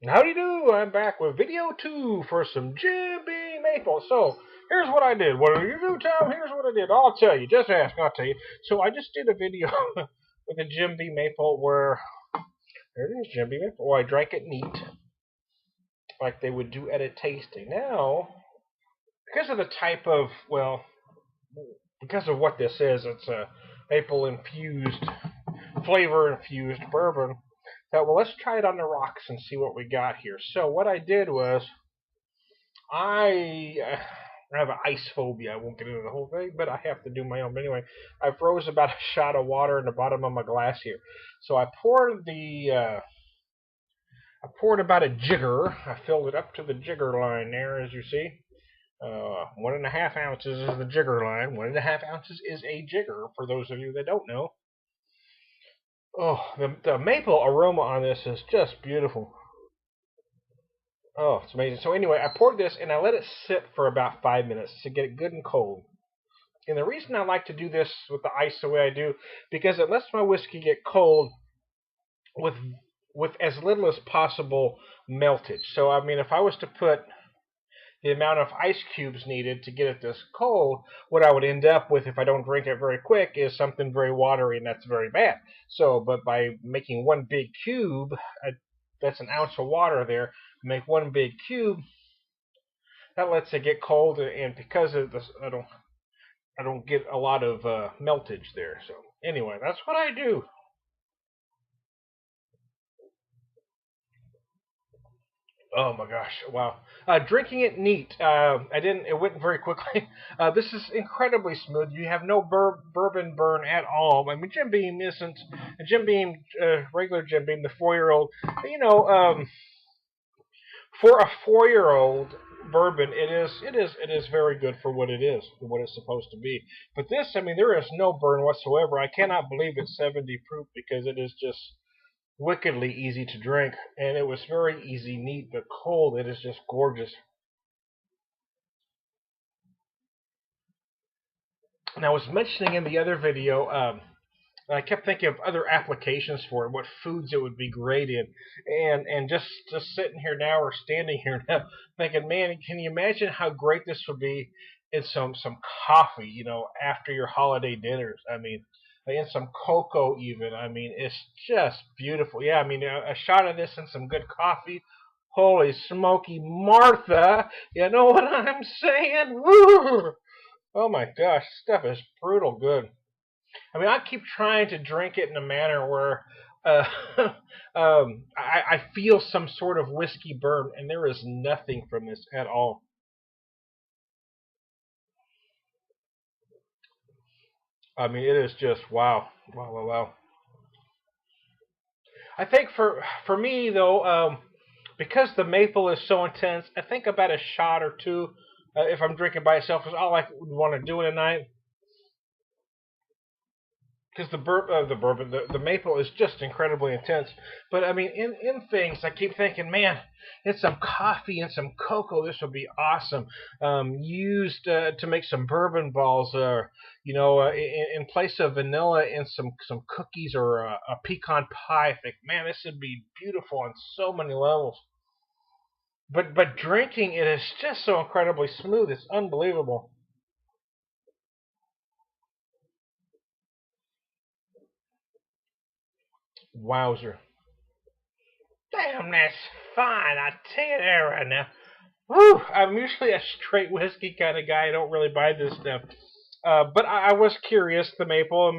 How do you do? I'm back with video 2 for some Jim Beam Maple. So, here's what I did. What do you do, Tom? Here's what I did. I'll tell you. Just ask, I'll tell you. So, I just did a video with a Jim Beam Maple where, there it is, Jim Beam Maple. Well, I drank it neat, like they would do at a tasting. Now, because of the type of, well, because of what this is, it's a maple infused, flavor infused bourbon. Thought, well, let's try it on the rocks and see what we got here. So what I did was I have an ice phobia. I won't get into the whole thing, but I have to do my own. But anyway, I froze about a shot of water in the bottom of my glass here. So I poured about a jigger. I filled it up to the jigger line there, as you see. 1.5 ounces is the jigger line. 1.5 ounces is a jigger, for those of you that don't know. Oh, the maple aroma on this is just beautiful. Oh, it's amazing. So anyway, I poured this and I let it sit for about 5 minutes to get it good and cold. And the reason I like to do this with the ice the way I do, because it lets my whiskey get cold with as little as possible meltage. So I mean, if I was to put the amount of ice cubes needed to get it this cold, what I would end up with if I don't drink it very quick is something very watery, and that's very bad. So, but by making one big cube, that's an ounce of water there, make one big cube, that lets it get cold, and because of this, I don't get a lot of meltage there. So anyway, that's what I do. Oh my gosh! Wow. Drinking it neat. I didn't. It went very quickly. This is incredibly smooth. You have no bourbon burn at all. I mean, Jim Beam isn't Jim Beam, regular Jim Beam, the 4-year-old. You know, for a 4-year-old bourbon, it is very good for what it is, for what it's supposed to be. But this, I mean, there is no burn whatsoever. I cannot believe it's 70 proof because it is just wickedly easy to drink, and it was very easy, neat, but cold. It is just gorgeous. And I was mentioning in the other video, I kept thinking of other applications for it, what foods it would be great in, and just sitting here now or standing here now, thinking, man, can you imagine how great this would be in some coffee, after your holiday dinners? I mean, in some cocoa even. I mean, it's just beautiful. Yeah, I mean, a shot of this and some good coffee. Holy smoky Martha! You know what I'm saying? Woo! Oh my gosh, stuff is brutal good. I mean, I keep trying to drink it in a manner where I feel some sort of whiskey burn, and there is nothing from this at all. I mean, it is just wow, wow, wow, wow. I think for me though, because the maple is so intense, I think about a shot or two. If I'm drinking by itself, is all I would want to do in a night. Because the maple is just incredibly intense. But I mean, in things, I keep thinking, man, it's some coffee and some cocoa. This would be awesome. Used to make some bourbon balls, in place of vanilla and some cookies or a pecan pie. I think, man, this would be beautiful on so many levels. But drinking it is just so incredibly smooth. It's unbelievable. Wowzer. Damn, that's fine. I tell you that right now. Whew, I'm usually a straight whiskey kind of guy. I don't really buy this stuff. But I was curious. The maple,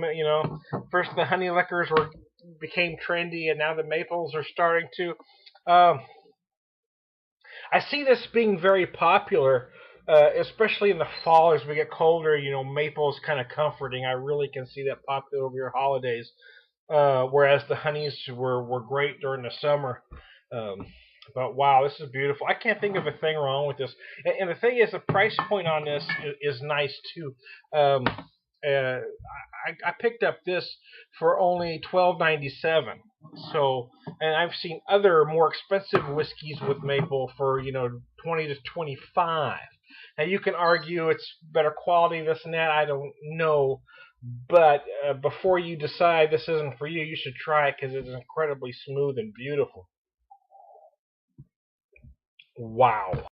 first the honey liquors became trendy, and now the maples are starting to. Um, I see this being very popular, especially in the fall as we get colder. Maple is kind of comforting. I really can see that popular over your holidays. Whereas the honeys were great during the summer. Um, but wow, this is beautiful. I can't think of a thing wrong with this. And the thing is, the price point on this is nice too. Um, I picked up this for only $12.97. So, and I've seen other more expensive whiskeys with maple for 20 to 25. Now you can argue it's better quality, this and that. I don't know, but before you decide this isn't for you, you should try it because it's incredibly smooth and beautiful. Wow.